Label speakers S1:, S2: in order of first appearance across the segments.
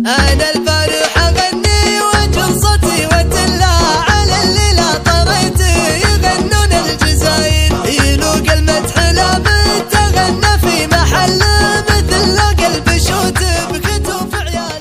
S1: أنا الفرح أغني وأجر صوتي وأتلى على الليلة طريتي يغنون الجزاير يلوق المدح لمن تغنى في محل مثل لوق البشوت بكتوف عيال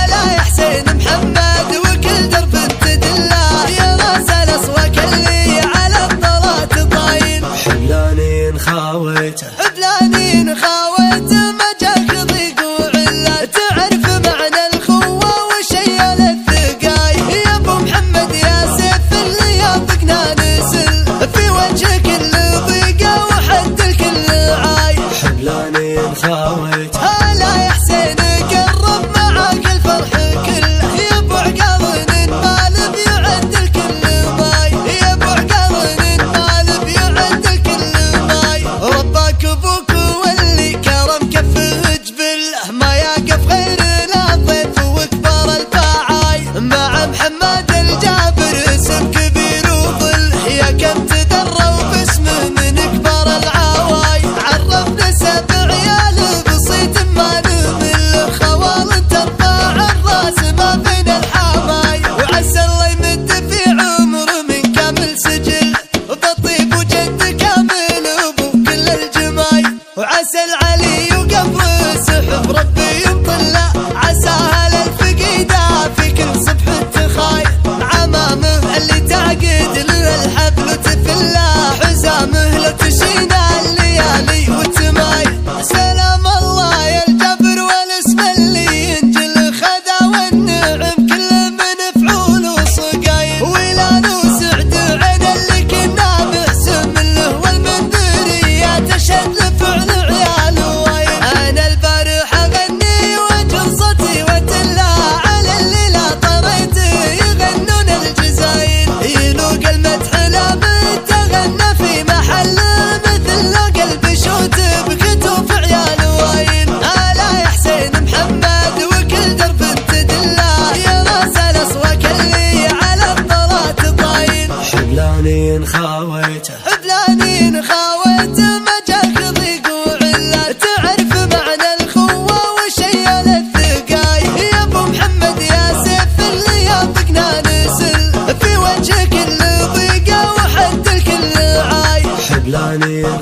S1: لا يا حسين محمد وكل درب تدلى يا راس الأصوات اللي على الطلات طايل
S2: حبلانين خاويته
S1: حبلانين خاويته ما جاك ضيق وعلة تعرف معنى الخوة وشيال الثقاي يا ابو محمد يا سيف اللي يطقنا نسل في وجهك اللي ضيقه وحد الكل عاي
S2: حبلانين خاويته
S1: هلا يا حسين قرب معاك الفرح كله يا ابو عقال ننقلب يعد الكل ماي يا ابو عقال ننقلب يعد الكل ماي ربك ابوك واللي كرم كفه جبله ما يقف غير الضيف وكبر الباعاي مع محمد الجابر اسم كبير وظل يا كم تدروا باسمه من كبر العواي عرفنا 7 عيال بسيط ما نمل خوال ترفع الراس ما بين الحماي وعسى الله يمد في عمره من كامل سجل بطيب وجد كامل ابو كل الجماي وعسى العلي وقبر سحب ربي يطلع عساها للفقيدة في كل صبح تخاي عمامه اللي تعقد له الحفل وتفلى حزامه لو تشينا الليالي وتماي سلام الله يا الجبر والاسم اللي ينجل خذا والنعم كل من فعول وصقايل ولان وسعد عين اللي كنا محسم له والمنذرية تشهد لفعل عيال وايل انا الفرح اغني واجر صوتي واتلى على الليلة طريتي يغنون الجزاير يلوق المدح لمن تغنى في محل مثل لوق البشوت بكتوف عيال وايل هلا يا حسين محمد وكل درب تدلى يا راس الأصوات اللي على الطلات طايل
S2: حبلانين خاويته
S1: حبلانين خاويته ما جاك ضيق وعلة تعرف معنى الخوة وشيال الثقاي يا ابو محمد يا سيف اللي يطقنا نسل في وجهك اللي ضيقه وحد الكل عاي
S2: حبلانين